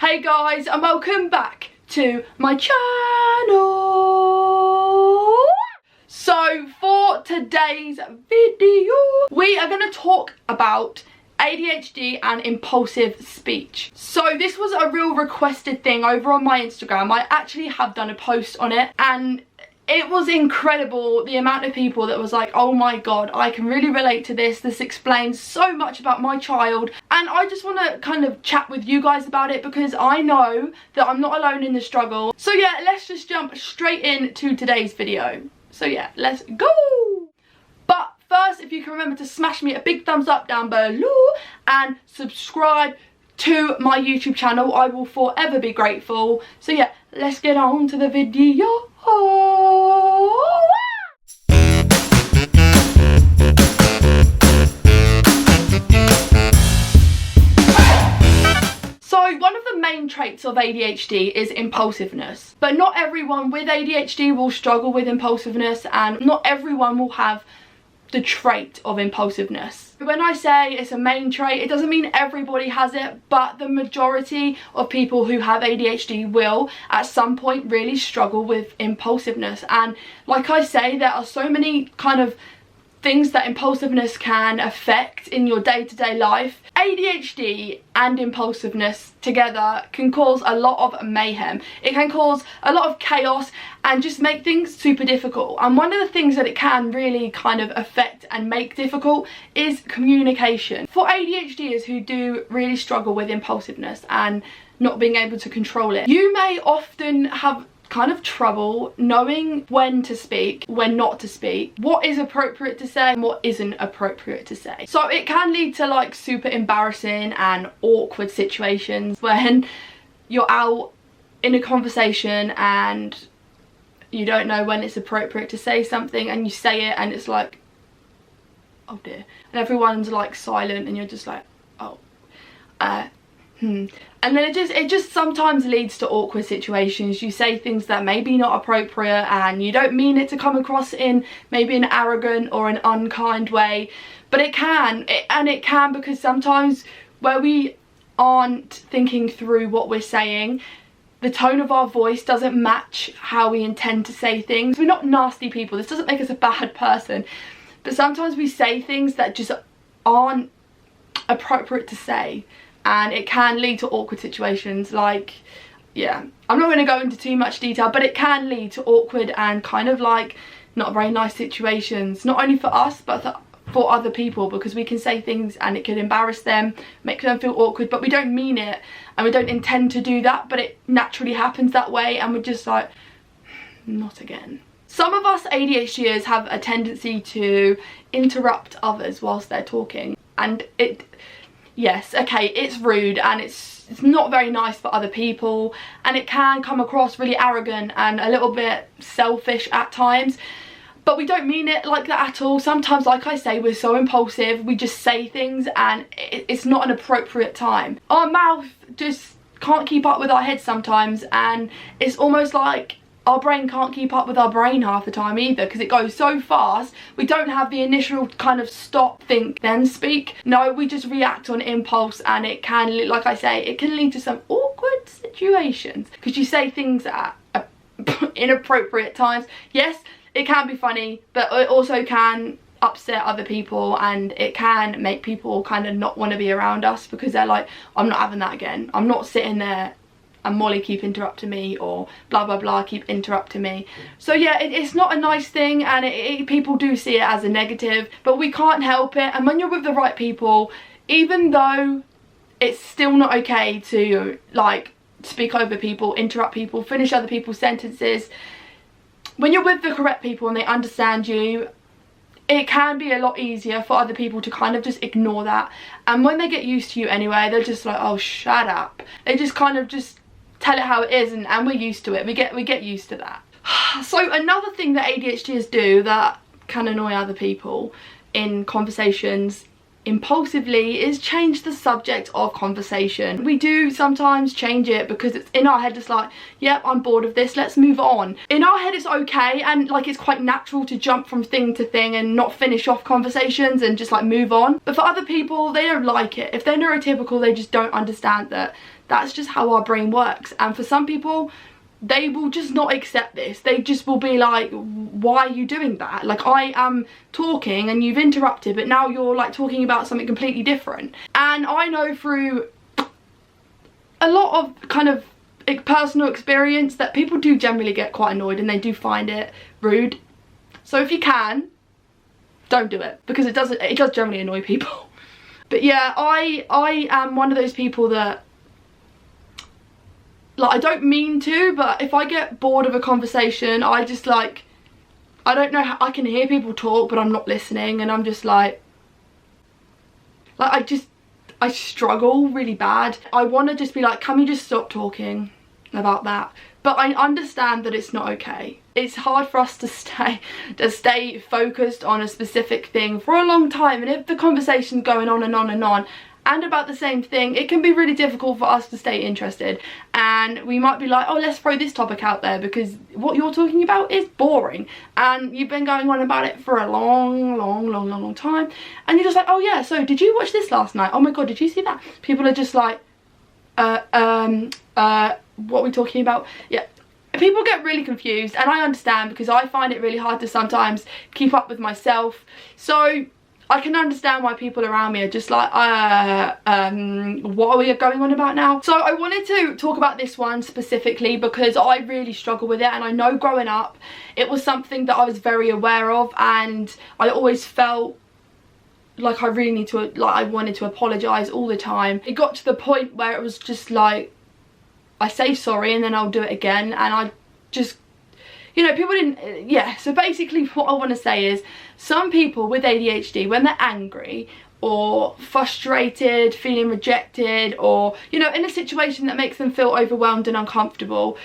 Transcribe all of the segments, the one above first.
Hey guys, and welcome back to my channel. So for today's video, we are going to talk about ADHD and impulsive speech. So this was a real requested thing over on my Instagram. I actually have done a post on it, and it was incredible the amount of people that was like, oh my god, I can really relate to this. This explains so much about my child. And I just want to kind of chat with you guys about it because I know that I'm not alone in the struggle. So yeah, let's just jump straight into today's video. So yeah, let's go. But first, if you can remember to smash me a big thumbs up down below and subscribe to my YouTube channel, I will forever be grateful. So yeah, let's get on to the video. So one of the main traits of ADHD is impulsiveness, but not everyone with ADHD will struggle with impulsiveness, and not everyone will have the trait of impulsiveness. When I say it's a main trait, it doesn't mean everybody has it, but the majority of people who have ADHD will at some point really struggle with impulsiveness. And like I say, there are so many kind of things that impulsiveness can affect in your day-to-day life. ADHD and impulsiveness together can cause a lot of mayhem. It can cause a lot of chaos and just make things super difficult. And one of the things that it can really kind of affect and make difficult is communication. For ADHDers who do really struggle with impulsiveness and not being able to control it, you may often have kind of trouble knowing when to speak, when not to speak, what is appropriate to say and what isn't appropriate to say. So it can lead to like super embarrassing and awkward situations when you're out in a conversation and you don't know when it's appropriate to say something, and you say it and it's like, oh dear, and everyone's like silent and you're just like, oh, And then it just sometimes leads to awkward situations. You say things that may be not appropriate and you don't mean it to come across in maybe an arrogant or an unkind way, but it can, because sometimes where we aren't thinking through what we're saying, the tone of our voice doesn't match how we intend to say things. We're not nasty people, this doesn't make us a bad person, but sometimes we say things that just aren't appropriate to say. And it can lead to awkward situations. Like, yeah, I'm not going to go into too much detail, but it can lead to awkward and kind of like not very nice situations, not only for us but for other people, because we can say things and it could embarrass them, make them feel awkward, but we don't mean it and we don't intend to do that, but it naturally happens that way and we're just like, not again. Some of us ADHDers have a tendency to interrupt others whilst they're talking, and yes, okay, it's rude and it's not very nice for other people, and it can come across really arrogant and a little bit selfish at times, but we don't mean it like that at all. Sometimes, like I say, we're so impulsive, we just say things and it's not an appropriate time. Our mouth just can't keep up with our head sometimes, and it's almost like our brain can't keep up with our brain half the time either, because it goes so fast. We don't have the initial kind of stop, think, then speak. No, we just react on impulse, and it can, like I say, it can lead to some awkward situations because you say things at inappropriate times. Yes, it can be funny, but it also can upset other people, and it can make people kind of not want to be around us because they're like, I'm not having that again. I'm not sitting there and Molly keep interrupting me, or blah blah blah keep interrupting me. So yeah, it's not a nice thing, and people do see it as a negative, but we can't help it. And when you're with the right people, even though it's still not okay to like speak over people, interrupt people, finish other people's sentences, when you're with the correct people and they understand you, it can be a lot easier for other people to kind of just ignore that. And when they get used to you anyway, they're just like, oh, shut up. They just kind of just tell it how it is, and we're used to it. We get used to that. So another thing that ADHDers do that can annoy other people in conversations impulsively is change the subject of conversation. We do sometimes change it because it's in our head, it's like, yep, I'm bored of this, let's move on. In our head it's okay, and like it's quite natural to jump from thing to thing and not finish off conversations and just like move on. But for other people, they don't like it. If they're neurotypical, they just don't understand that That's just how our brain works. And for some people, they will just not accept this. They just will be like, why are you doing that? Like, I am talking and you've interrupted, but now you're like talking about something completely different. And I know through a lot of kind of personal experience that people do generally get quite annoyed and they do find it rude. So if you can, don't do it, because it does generally annoy people. But yeah, I am one of those people that, like, I don't mean to, but if I get bored of a conversation, I just like, I don't know how, I can hear people talk but I'm not listening, and I'm just like I struggle really bad. I want to just be like, can we just stop talking about that? But I understand that it's not okay. It's hard for us to stay focused on a specific thing for a long time, and if the conversation's going on and on and on and about the same thing, it can be really difficult for us to stay interested. And we might be like, oh, let's throw this topic out there because what you're talking about is boring and you've been going on about it for a long time, and you're just like, oh yeah, so did you watch this last night? Oh my god, did you see that? People are just like, what are we talking about? Yeah, people get really confused, and I understand, because I find it really hard to sometimes keep up with myself. So I can understand why people around me are just like, what are we going on about now? So I wanted to talk about this one specifically because I really struggle with it, and I know growing up it was something that I was very aware of, and I always felt like I really need to, like, I wanted to apologise all the time. It got to the point where it was just like, I say sorry and then I'll do it again, and I just, you know, people didn't, yeah. So basically what I want to say is, some people with ADHD, when they're angry or frustrated, feeling rejected, or, you know, in a situation that makes them feel overwhelmed and uncomfortable,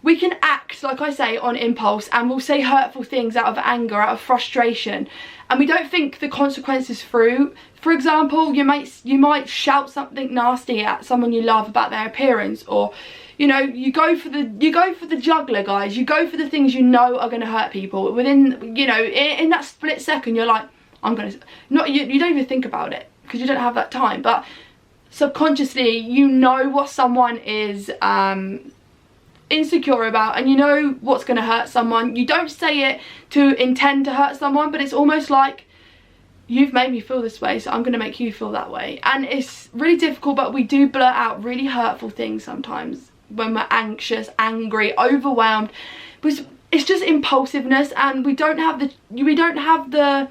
we can act, like I say, on impulse, and we'll say hurtful things out of anger, out of frustration, and we don't think the consequences through. For example, you might shout something nasty at someone you love about their appearance, or, you know, you go for the juggler, guys. You go for the things you know are going to hurt people. Within, you know, in that split second, you're like, I'm going to, not, you don't even think about it because you don't have that time, but subconsciously you know what someone is insecure about, and you know what's going to hurt someone. You don't say it to intend to hurt someone, but it's almost like, you've made me feel this way, so I'm going to make you feel that way. And it's really difficult, but we do blurt out really hurtful things sometimes when we're anxious, angry, overwhelmed, because it's just impulsiveness, and we don't have the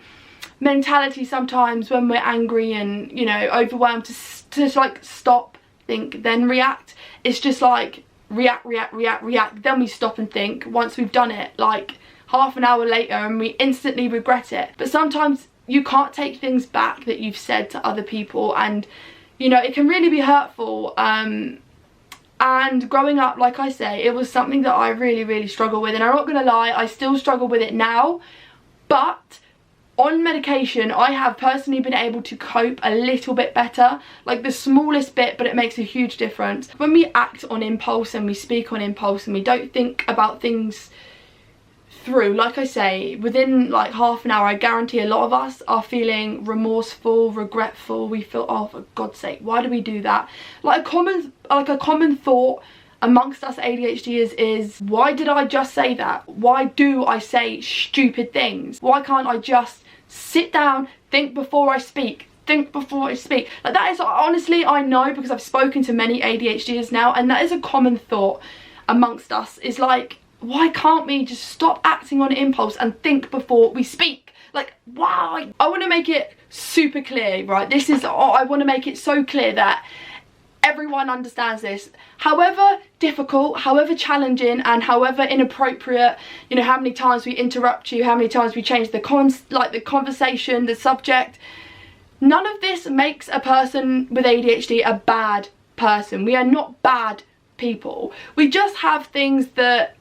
mentality sometimes when we're angry and, you know, overwhelmed to like stop, think, then react. It's just like react, then we stop and think once we've done it, like half an hour later, and we instantly regret it. But sometimes you can't take things back that you've said to other people, and, you know, it can really be hurtful. And growing up, like I say, it was something that I really struggle with, and I'm not gonna lie, I still struggle with it now, but on medication I have personally been able to cope a little bit better, like the smallest bit, but it makes a huge difference. When we act on impulse and we speak on impulse and we don't think about things through, like I say, within like half an hour, I guarantee a lot of us are feeling remorseful, regretful. We feel, oh, for God's sake, why do we do that? Like a common thought amongst us ADHDers is, why did I just say that? Why do I say stupid things? Why can't I just sit down, think before I speak? Think before I speak. Like, that is, honestly, I know, because I've spoken to many ADHDers now, and that is a common thought amongst us, is like, why can't we just stop acting on impulse and think before we speak? Like, why? I want to make it super clear, right? This is, I want to make it so clear that everyone understands this. However difficult, however challenging, and however inappropriate, you know, how many times we interrupt you, how many times we change the conversation, the subject, none of this makes a person with ADHD a bad person. We are not bad people. We just have things that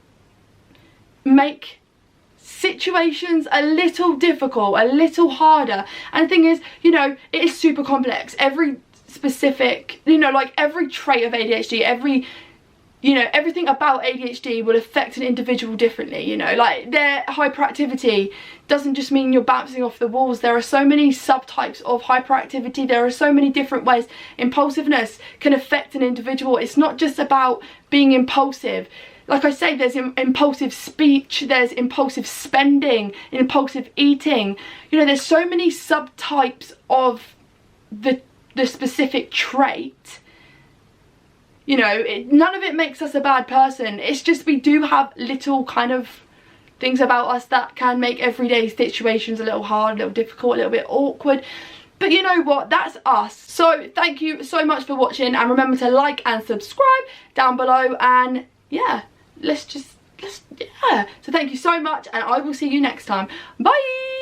make situations a little difficult, a little harder. And the thing is, you know, it is super complex. Every specific, you know, like every trait of ADHD, every you know, everything about ADHD will affect an individual differently, you know, like their hyperactivity doesn't just mean you're bouncing off the walls. There are so many subtypes of hyperactivity. There are so many different ways impulsiveness can affect an individual. It's not just about being impulsive. Like I say, there's impulsive speech, there's impulsive spending, impulsive eating. You know, there's so many subtypes of the specific trait. You know, none of it makes us a bad person. It's just we do have little kind of things about us that can make everyday situations a little hard, a little difficult, a little bit awkward. But you know what, that's us. So thank you so much for watching, and remember to like and subscribe down below, and yeah, so thank you so much, and I will see you next time. Bye.